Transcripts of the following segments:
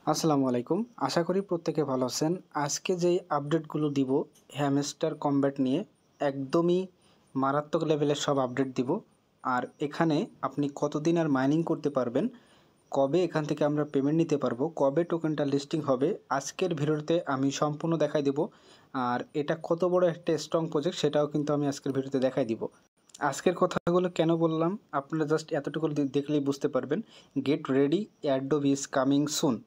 আসসালামু আলাইকুম। আশা করি প্রত্যেকে ভালো আছেন। আজকে যেই আপডেটগুলো দিব হ্যামস্টার কমব্যাট নিয়ে একদমই মারাত্মক লেভেলের সব আপডেট দিব। আর এখানে আপনি কতদিন আর মাইনিং করতে পারবেন, কবে এখান থেকে আমরা পেমেন্ট নিতে পারবো, কবে টোকেনটা লিস্টিং হবে, আজকের ভিডিওতে আমি সম্পূর্ণ দেখাই দিব। আর এটা কত বড় একটা স্ট্রং প্রজেক্ট সেটাও কিন্তু আমি আজকের ভিডিওতে দেখাই দিব। আজকের কথাগুলো কেন বললাম আপনারা জাস্ট এতটুকু দেখলেই বুঝতে পারবেন। Get ready, Adobe is coming soon.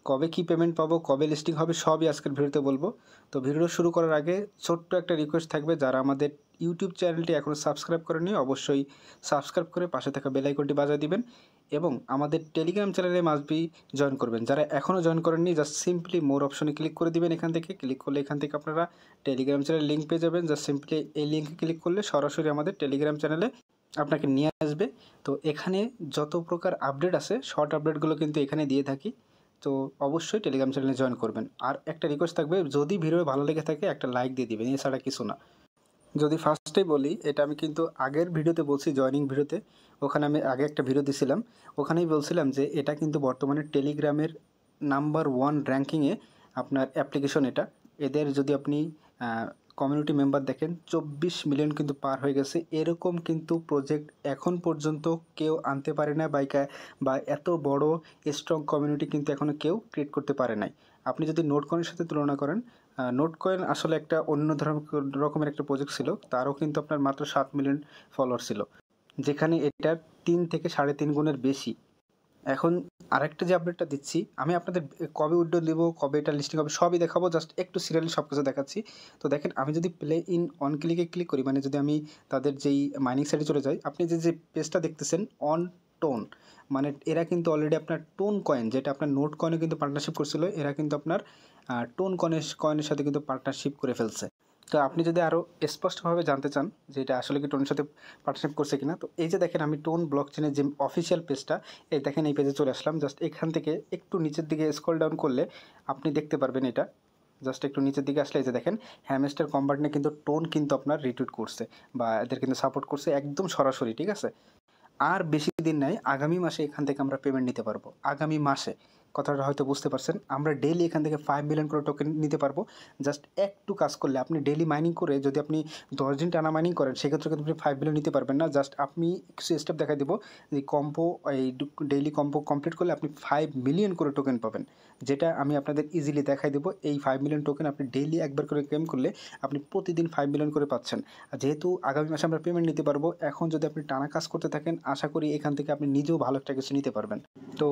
কবে কি পেমেন্ট পাবো, কবে লিস্টিং হবে সবই আজকের ভিডিওতে বলবো। তো ভিডিও শুরু করার আগে ছোট্ট একটা রিকোয়েস্ট থাকবে, যারা আমাদের ইউটিউব চ্যানেলটি এখনও সাবস্ক্রাইব করেনি অবশ্যই সাবস্ক্রাইব করে পাশে থাকা বেল আইকনটি বাজিয়ে দিবেন এবং আমাদের টেলিগ্রাম চ্যানেলে মাস্ট বি জয়েন করবেন। যারা এখনও জয়েন করেননি জাস্ট সিম্পলি মোর অপশনে ক্লিক করে দিবেন। এখান থেকে ক্লিক করলে এখান থেকে আপনারা টেলিগ্রাম চ্যানেল লিঙ্ক পেয়ে যাবেন। জাস্ট সিম্পলি এই লিঙ্কে ক্লিক করলে সরাসরি আমাদের টেলিগ্রাম চ্যানেলে আপনাকে নিয়ে আসবে। তো এখানে যত প্রকার আপডেট আছে শর্ট আপডেটগুলো কিন্তু এখানে দিয়ে থাকি। তো অবশ্যই টেলিগ্রাম চ্যানেলে জয়েন করবেন। আর একটা রিকোয়েস্ট থাকবে, যদি ভিডিও ভালো লেগে থাকে একটা লাইক দিয়ে দিবেন, এছাড়া কিছু না। যদি ফার্স্টেই বলি, এটা আমি কিন্তু আগের ভিডিওতে বলছি, জয়নিং ভিডিওতে, ওখানে আমি আগে একটা ভিডিও দিছিলাম, ওখানেই বলছিলাম যে এটা কিন্তু বর্তমানে টেলিগ্রামের নাম্বার 1 র্যাঙ্কিংয়ে আপনার অ্যাপ্লিকেশন। এটা এদের যদি আপনি কমিউনিটি মেম্বার দেখেন 24 মিলিয়ন কিন্তু পার হয়ে গেছে। এরকম কিন্তু প্রজেক্ট এখন পর্যন্ত কেউ আনতে পারে না, বা এত বড় স্ট্রং কমিউনিটি কিন্তু এখনও কেউ ক্রিয়েট করতে পারে নাই। আপনি যদি নোট কয়েনের সাথে তুলনা করেন, নোট কয়েন আসলে একটা অন্য রকমের একটা প্রজেক্ট ছিল, তারও কিন্তু আপনার মাত্র 7 মিলিয়ন ফলোয়ার ছিল, যেখানে এটার 3 থেকে 3.5 গুণের বেশি। এখন আরেকটা যে আপডেটটা দিচ্ছি আমি আপনাদের, কবে উইথড্র দেবো, কবে এটা লিস্টিং হবে সবই দেখাবো, জাস্ট একটু সিরিয়ালি সব কিছু দেখাচ্ছি। তো দেখেন, আমি যদি প্লে ইন অন ক্লিকে ক্লিক করি, মানে যদি আমি তাদের যেই মাইনিং সাইটে চলে যাই, আপনি যে পেজটা দেখতেছেন অন টোন, মানে এরা কিন্তু অলরেডি আপনার টোন কয়েন, যেটা আপনার নোট কয়েনে কিন্তু পার্টনারশিপ করছিল, এরা কিন্তু আপনার টোন কয়েনের সাথে কিন্তু পার্টনারশিপ করে ফেলছে। তো আপনি যদি আরও স্পষ্টভাবে জানতে চান যে এটা আসলে কি টোনের সাথে পার্টনারশিপ করছে কিনা, তো এই যে দেখেন, আমি টোন ব্লকচেনের যে অফিসিয়াল পেজটা, এই দেখেন এই পেজে চলে আসলাম। জাস্ট এখান থেকে একটু নিচের দিকে স্ক্রল ডাউন করলে আপনি দেখতে পারবেন এটা। জাস্ট একটু নিচের দিকে আসলে এই যে দেখেন, হ্যামস্টার কম্বার্টনে কিন্তু টোন কিন্তু আপনার রিটুইট করছে বা এদের কিন্তু সাপোর্ট করছে একদম সরাসরি, ঠিক আছে। আর বেশি দিন নাই, আগামী মাসে এখান থেকে আমরা পেমেন্ট নিতে পারবো। আগামী মাসে, কথাটা হয়তো বুঝতে পারছেন, আমরা ডেইলি এখান থেকে 5 মিলিয়ন করে টোকেন নিতে পারবো। জাস্ট একটু কাজ করলে, আপনি ডেইলি মাইনিং করে যদি আপনি 10 দিন টানা মাইনিং করেন, সেক্ষেত্রে কিন্তু আপনি 5 মিলিয়ন নিতে পারবেন না। জাস্ট আপনি কিছু স্টেপ দেখাই দেবো, যে কম্পো, এই ডেইলি কম্পো কমপ্লিট করলে আপনি 5 মিলিয়ন করে টোকেন পাবেন, যেটা আমি আপনাদের ইজিলি দেখাই দেবো। এই 5 মিলিয়ন টোকেন আপনি ডেইলি একবার করে ক্লেম করলে আপনি প্রতিদিন 5 মিলিয়ন করে পাচ্ছেন। আর যেহেতু আগামী মাসে আমরা পেমেন্ট নিতে পারবো, এখন যদি আপনি টানা কাজ করতে থাকেন, আশা করি এখান থেকে আপনি নিজেও ভালো একটা কিছু নিতে পারবেন। তো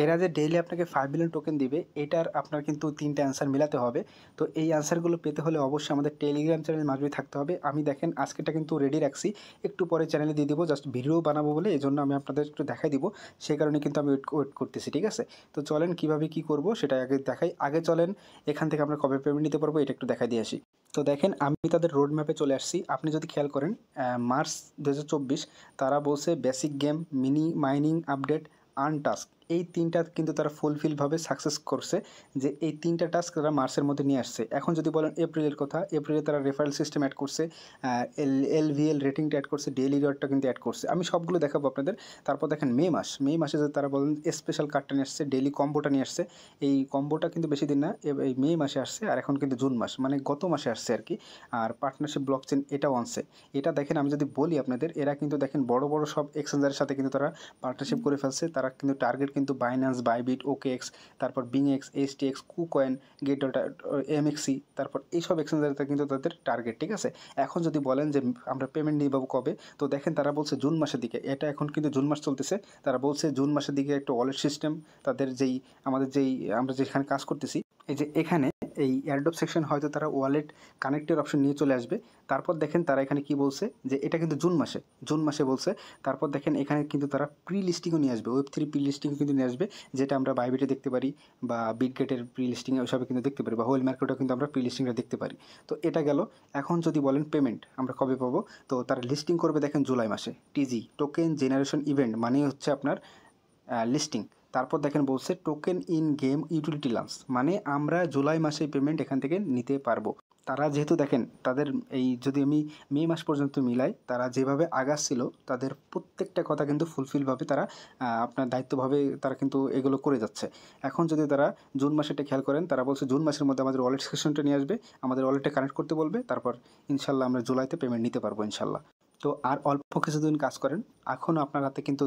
এরা যে ডেইলি আপনাকে 5 মিলিয়ন টোকেন দিবে, এটার আপনার কিন্তু 3টা অ্যান্সার মিলাতে হবে। তো এই অ্যান্সারগুলো পেতে হলে অবশ্যই আমাদের টেলিগ্রাম চ্যানেল মাঝে থাকতে হবে। আমি দেখেন আজকেটা কিন্তু রেডি রাখছি, একটু পরে চ্যানেলে দিয়ে দিব, জাস্ট ভিডিও বানাবো বলে এই জন্য আমি আপনাদের একটু দেখাই দিব, সেই কারণে কিন্তু আমি ওয়েট করতেছি, ঠিক আছে। তো চলেন কীভাবে কী করবো সেটা আগে দেখাই। আগে চলেন এখান থেকে আমরা কবে পেমেন্ট নিতে পারবো এটা একটু দেখাই দিয়ে আসি। তো দেখেন, আমি তাদের রোড ম্যাপে চলে আসছি। আপনি যদি খেয়াল করেন, মার্চ 2024 তারা বলছে basic game, mini mining update, earn task, এই 3টা কিন্তু তারা ফুলফিলভাবে সাকসেস করছে, যে এই 3টা টাস্ক তারা মার্চের মধ্যে নিয়ে আসছে। এখন যদি বলেন এপ্রিলের কথা, এপ্রিলে তারা রেফারেল সিস্টেম অ্যাড করছে, এলভিএল রেটিংটা অ্যাড করছে, ডেইলি রিওয়ার্ডটা কিন্তু অ্যাড করছে। আমি সবগুলো দেখাবো আপনাদের। তারপর দেখেন মে মাসে যে তারা বলেন স্পেশাল কার্ডটা নিয়ে আসছে, ডেইলি কম্বোটা নিয়ে আসছে। এই কম্বোটা কিন্তু বেশি দিন না, এই মে মাসে আসছে, আর এখন কিন্তু জুন মাস, মানে গত মাসে আসছে আর কি। আর পার্টনারশিপ ব্লকচেন এটাও আনছে। এটা দেখেন, আমি যদি বলি আপনাদের, এরা কিন্তু দেখেন বড় বড় সব এক্সচেঞ্জারের সাথে কিন্তু তারা পার্টনারশিপ করে ফেলছে। তারা কিন্তু টার্গেট কিন্তু বাইন্যান্স, বাইবিট, ওকেএক্স, তারপর বিংএক্স, এইচটিএক্স, কুকয়েন, গেট ডট, এমএক্সি, তারপর এইসব এক্সচেঞ্জারটা কিন্তু তাদের টার্গেট, ঠিক আছে। এখন যদি বলেন যে আমরা পেমেন্ট নিয়ে পাবো কবে, তো দেখেন তারা বলছে জুন মাসের দিকে। এটা এখন কিন্তু জুন মাস চলতেছে, তারা বলছে জুন মাসের দিকে একটা ওয়ালেট সিস্টেম, তাদের আমরা যেখানে কাজ করতেছি, এই যে এখানে এই এয়ারড্রপ সেকশন হয়তো তারা ওয়ালেট কানেক্টের অপশন নিয়ে চলে আসবে। তারপর দেখেন তারা এখানে কি বলছে, যে এটা কিন্তু জুন মাসে বলছে। তারপর দেখেন এখানে কিন্তু তারা প্রি লিস্টিংও নিয়ে আসবে, ওয়েব 3 প্রি লিস্টিংও কিন্তু নিয়ে আসবে, যেটা আমরা বাইবিটে দেখতে পারি, বা বিটগেটের প্রি লিস্টিং ওইসবে কিন্তু দেখতে পারি, বা হোল মার্কেটেও কিন্তু আমরা প্রি লিস্টিংটা দেখতে পারি। তো এটা গেল। এখন যদি বলেন পেমেন্ট আমরা কবে পাবো, তো তারা লিস্টিং করবে দেখেন জুলাই মাসে। টিজি, টোকেন জেনারেশন ইভেন্ট, মানে হচ্ছে আপনার লিস্টিং। তারপর দেখেন বলছে token in game utility launch, মানে আমরা জুলাই মাসে পেমেন্ট এখান থেকে নিতে পারবো। তারা যেহেতু দেখেন তাদের এই যদি আমি মে মাস পর্যন্ত মিলাই, তারা যেভাবে আগাচ্ছিল তাদের প্রত্যেকটা কথা কিন্তু ফুলফিলভাবে তারা আপনার দায়িত্বভাবে তারা কিন্তু এগুলো করে যাচ্ছে। এখন যদি তারা জুন মাসেটা খেয়াল করেন, তারা বলছে জুন মাসের মধ্যে আমাদের ওয়ালেট সেকশনটা নিয়ে আসবে, আমাদের ওয়ালেটে কানেক্ট করতে বলবে, তারপর ইনশাল্লাহ আমরা জুলাইতে পেমেন্ট নিতে পারবো ইনশাল্লাহ। তো আর অল্প কিছুদিন কাজ করেন, এখনও আপনার হাতে কিন্তু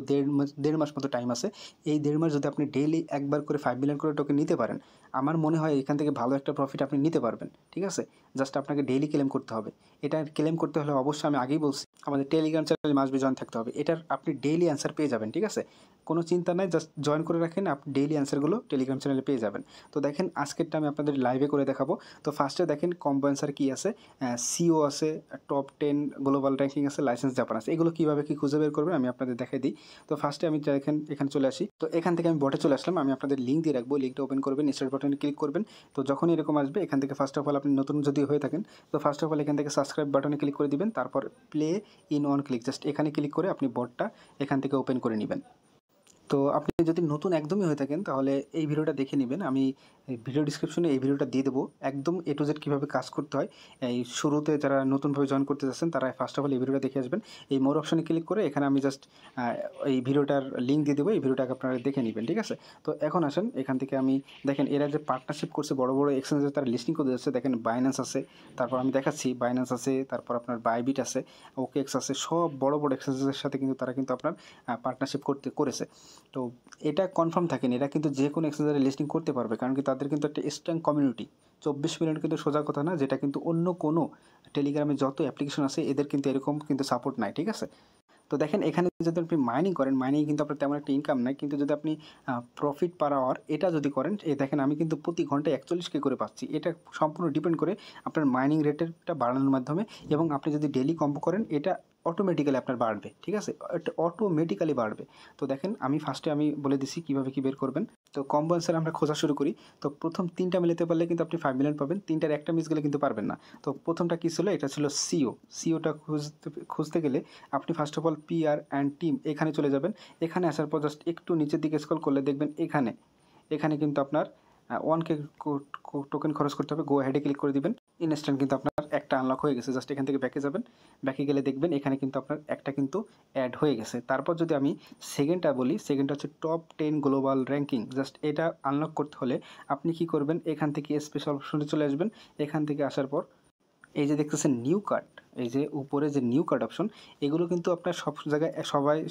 দেড় মাস মতো টাইম আছে। এই দেড় মাস যদি আপনি ডেইলি একবার করে 5 মিলিয়ন করে টোকেন নিতে পারেন, আমার মনে হয় এখান থেকে ভালো একটা প্রফিট আপনি নিতে পারবেন। ঠিক আছে, জাস্ট আপনাকে ডেইলি ক্লেম করতে হবে। এটা ক্লেম করতে হলে অবশ্যই আমি আগেই বলছি আমাদের টেলিগ্রাম চ্যানেলে মাস্ট বি জয়েন থাকতে হবে। এটার আপনি ডেইলি অ্যান্সার পেয়ে যাবেন। ঠিক আছে, কোনো চিন্তা নাই, জাস্ট জয়েন করে রাখেন, আপনি ডেইলি অ্যান্সারগুলো টেলিগ্রাম চ্যানেলে পেয়ে যাবেন। তো দেখেন আজকেরটা আমি আপনাদের লাইভে করে দেখাবো। তো ফার্স্টে দেখেন কম্বো অ্যান্সার কী আছে, সিও আছে, টপ 10 গ্লোবাল র্যাঙ্কিং আছে, লাইসেন্স জাপান আছে। এগুলো কীভাবে কী খুঁজে বের করবেন আমি আপনাদের দেখাই দিই। তো ফার্স্টে আমি দেখেন এখানে চলে আসি। তো এখান থেকে আমি বটে চলে আসলাম। আমি আপনাদের লিঙ্ক দিয়ে রাখবো, লিঙ্কটা ওপেন করবেন, স্টার্ট বাটনে ক্লিক করবেন। তো যখন এরকম আসবে এখান থেকে ফার্স্ট অফ অল আপনি নতুন যদি হয়ে থাকেন, তো ফার্স্ট অফ অল এখান থেকে সাবস্ক্রাইব বাটনে ক্লিক করে দিবেন, তারপর play in on click, just এখানে ক্লিক করে আপনি বটটা এখান থেকে ওপেন করে নেবেন। তো আপনি যদি নতুন একদমই হয়ে থাকেন তাহলে এই ভিডিওটা দেখে নেবেন, আমি ভিডিও ডিসক্রিপশনে এই ভিডিওটা দিয়ে দেবো, একদম এ টু জেড কীভাবে কাজ করতে হয়। এই শুরুতে যারা নতুনভাবে জয়েন করতে যাচ্ছেন তারা ফার্স্ট অফ অল এই ভিডিওটা দেখে আসবেন। এই মোর অপশনে ক্লিক করে এখানে আমি জাস্ট এই ভিডিওটার লিঙ্ক দিয়ে দেবো, এই ভিডিওটাকে আপনারা দেখে নেবেন। ঠিক আছে, তো এখন আসেন এখান থেকে আমি দেখেন এরা যে পার্টনারশিপ করছে বড় বড় এক্সচেঞ্জে তারা লিস্টিং করে যাচ্ছে। দেখেন বাইন্যান্স আছে, তারপর আমি দেখাচ্ছি বাইন্যান্স আছে, তারপর আপনার বাইবিট আছে, ওকেএক্স আছে, সব বড় বড় এক্সচেঞ্জের সাথে কিন্তু তারা কিন্তু আপনার পার্টনারশিপ করেছে। তো এটা কনফার্ম থাকেন, এরা কিন্তু যে কোনো এক্সচেঞ্জারে লিস্টিং করতে পারবে, কারণ কি তাদের কিন্তু একটা স্ট্রং কমিউনিটি। 24 মিলিয়ন কিন্তু সোজা কথা না, যেটা কিন্তু অন্য কোনো টেলিগ্রামে যত অ্যাপ্লিকেশন আছে এদের কিন্তু এরকম কিন্তু সাপোর্ট নাই। ঠিক আছে, তো দেখেন এখানে যদি আপনি মাইনিং করেন, মাইনিং কিন্তু আপনার তেমন একটা ইনকাম নাই, কিন্তু যদি আপনি প্রফিট পার আওয়ার এটা যদি করেন, এই দেখেন আমি কিন্তু প্রতি ঘন্টায় 41K করে পাচ্ছি। এটা সম্পূর্ণ ডিপেন্ড করে আপনার মাইনিং রেটেরটা বাড়ানোর মাধ্যমে, এবং আপনি যদি ডেলি কম্বো করেন এটা অটোমেটিক্যালি আপনার বাড়বে। ঠিক আছে, এটা অটোমেটিক্যালি বাড়বে। তো দেখেন আমি ফার্স্টে আমি বলে দিচ্ছি কীভাবে কী বের করবেন। তো কম্বো অ্যান্সার আমরা খোঁজা শুরু করি। তো প্রথম 3টা মিলাতে পারলে কিন্তু আপনি 5 মিলিয়ন পাবেন, 3টার একটা মিস গেলে কিন্তু পারবেন না। তো প্রথমটা কী ছিল, এটা ছিল সিওটা খুঁজতে গেলে আপনি first of all PR and team এখানে চলে যাবেন। এখানে আসার পর জাস্ট একটু নিচের দিকে স্ক্রল করলে দেখবেন এখানে কিন্তু আপনার 1K টোকেন খরচ করতে হবে। গো হেডে ক্লিক করে দিবেন, ইনস্ট্যান্ট কিন্তু আপনার একটা আনলক হয়ে গেছে। জাস্ট এখান থেকে ব্যাকে যাবেন, ব্যাকে গেলে দেখবেন এখানে কিন্তু আপনার একটা কিন্তু অ্যাড হয়ে গেছে। তারপর যদি আমি সেকেন্ডটা বলি, সেকেন্ডটা হচ্ছে টপ 10 গ্লোবাল র্যাঙ্কিং। জাস্ট এটা আনলক করতে হলে আপনি কি করবেন, এখান থেকে স্পেশাল অপশনে চলে আসবেন। এখান থেকে আসার পর এই যে দেখতেছেন নিউ কার্ড, এই যে উপরে যে নিউ কার্ড অপশন, এগুলো কিন্তু আপনার সব জায়গায়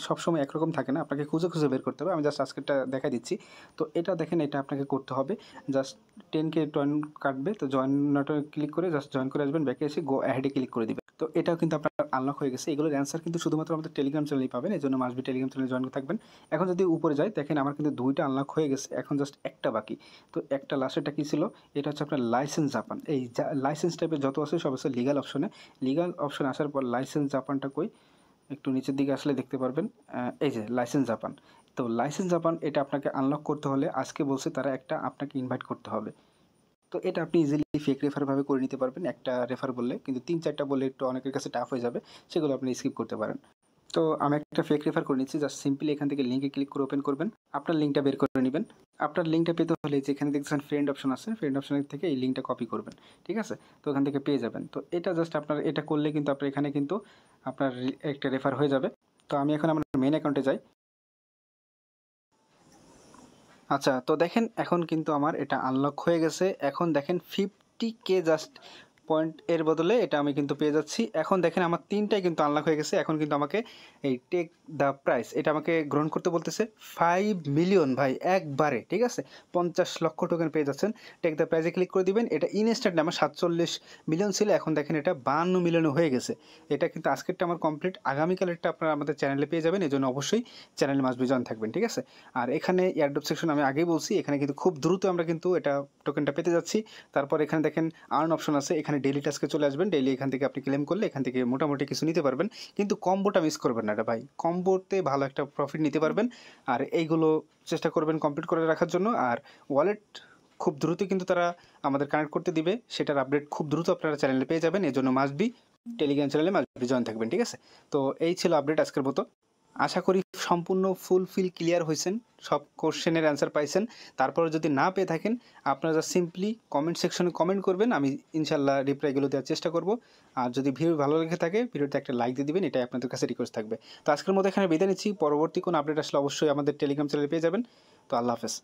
সবসময় একরকম থাকে না, আপনাকে খুঁজে খুঁজে বের করতে হবে। আমি জাস্ট আজকেরটা দেখা দিচ্ছি। তো এটা দেখেন, এটা আপনাকে করতে হবে। জাস্ট 10K টয়েন কাটবে, তো জয়েন নটে ক্লিক করে জাস্ট জয়েন করে আসবেন, ব্যাকে এসে গো অ্যাহেডে ক্লিক করে দিবেন। তো এটাও কিন্তু আপনার আনলক হয়ে গেছে। এগুলোর অ্যান্সার কিন্তু শুধুমাত্র আমাদের টেলিগ্রাম চ্যানেলেই পাবেন, এই জন্য মাসবি টেলিগ্রাম চ্যানেলে জয়েন থাকবেন। এখন যদি উপরে যাই, দেখেন আমার কিন্তু 2টা আনলক হয়ে গেছে, এখন জাস্ট একটা বাকি। তো একটা লাস্টেরটা কী ছিল, এটা হচ্ছে আপনার লাইসেন্স জাপান। এই লাইসেন্স টাইপের যত আছে সব আছে লিগাল অপশনে। লিগাল অপশন আসার পর লাইসেন্স জাপানটা কই, একটু নিচের দিকে আসলে দেখতে পারবেন, এই যে লাইসেন্স জাপান। তো লাইসেন্স জাপান এটা আপনাকে আনলক করতে হলে আজকে বলছে তারা একটা আপনাকে ইনভাইট করতে হবে। তো এটা আপনি ইজিলি ফেক রেফারভাবে করে নিতে পারবেন, একটা রেফার বললে, কিন্তু 3-4টা বললে একটু অনেকের কাছে টাফ হয়ে যাবে, সেগুলো আপনি স্কিপ করতে পারেন। তো আমি একটা ফেক রেফার করে নিচ্ছি, জাস্ট সিম্পলি এখান থেকে লিঙ্কে ক্লিক করে ওপেন করবেন, আপনার লিঙ্কটা বের করে নেবেন। আপনার লিঙ্কটা পেতে হলে যেখানে দেখছেন ফ্রেন্ড অপশন আছে, ফ্রেন্ড অপশনের থেকে এই লিঙ্কটা কপি করবেন। ঠিক আছে, তো ওখান থেকে পেয়ে যাবেন। তো এটা জাস্ট আপনার এটা করলে কিন্তু আপনার এখানে কিন্তু আপনার একটা রেফার হয়ে যাবে। তো আমি এখন আমার মেন অ্যাকাউন্টে যাই। আচ্ছা, তো দেখেন এখন কিন্তু আমার এটা আনলক হয়ে গেছে। এখন দেখেন 50K জাস্ট পয়েন্ট এর বদলে এটা আমি কিন্তু পেয়ে যাচ্ছি। এখন দেখেন আমার 3টাই কিন্তু আনলক হয়ে গেছে। এখন কিন্তু আমাকে এই টেক দ্য প্রাইস এটা আমাকে গ্রহণ করতে বলতেছে 5 মিলিয়ন ভাই একবারে। ঠিক আছে, 50 লক্ষ টোকেন পেয়ে যাচ্ছেন। টেক দ্য প্রাইসে ক্লিক করে দিবেন। এটা ইনস্ট্যান্ট আমার 47 মিলিয়ন ছিল, এখন দেখেন এটা 52 মিলিয়নে হয়ে গেছে। এটা কিন্তু আজকেরটা আমার কমপ্লিট, আগামীকালেরটা আপনারা আমাদের চ্যানেলে পেয়ে যাবেন, এই জন্য অবশ্যই চ্যানেলে মাস্ট বি জয়েন থাকবেন। ঠিক আছে, আর এখানে এয়ারড্রপ সেকশন আমি আগেই বলছি, এখানে কিন্তু খুব দ্রুত আমরা কিন্তু এটা টোকেনটা পেতে যাচ্ছি। তারপর এখানে দেখেন আর্ন অপশন আছে, এখানে ডেইলি টাস্কে চলে আসবেন। ডেইলি এখান থেকে আপনি ক্লেম করলে এখান থেকে মোটামুটি কিছু নিতে পারবেন, কিন্তু কম্বোটা মিস করবেন না এটা ভাই, কম্বোতে ভালো একটা প্রফিট নিতে পারবেন। আর এইগুলো চেষ্টা করবেন কমপ্লিট করে রাখার জন্য। আর ওয়ালেট খুব দ্রুত কিন্তু তারা আমাদের কানেক্ট করতে দিবে, সেটার আপডেট খুব দ্রুত আপনারা চ্যানেলে পেয়ে যাবেন, এই জন্য মাস্ট বি টেলিগ্রাম চ্যানেলে মাস্ট বি জয়েন থাকবেন। ঠিক আছে, তো এই ছিল আপডেট আজকের মতো। আশা করি সম্পূর্ণ ফুলফিল ক্লিয়ার হয়েছেন, সব কোশ্চেনের অ্যান্সার পাইছেন। তারপরে যদি না পেয়ে থাকেন আপনারা সিম্পলি কমেন্ট সেকশনে কমেন্ট করবেন, আমি ইনশাল্লাহ রিপ্লাইগুলো দেওয়ার চেষ্টা করব। আর যদি ভিডিও ভালো লেগে থাকে ভিডিওতে একটা লাইক দিয়ে দিবেন, এটাই আপনাদের কাছে রিকোয়েস্ট থাকবে। তো আজকের মতো এখানে বিদায় নিচ্ছি, পরবর্তী কোনো আপডেট আসলে অবশ্যই আমাদের টেলিগ্রাম চ্যানেলে পেয়ে যাবেন। তো আল্লাহ হাফেজ।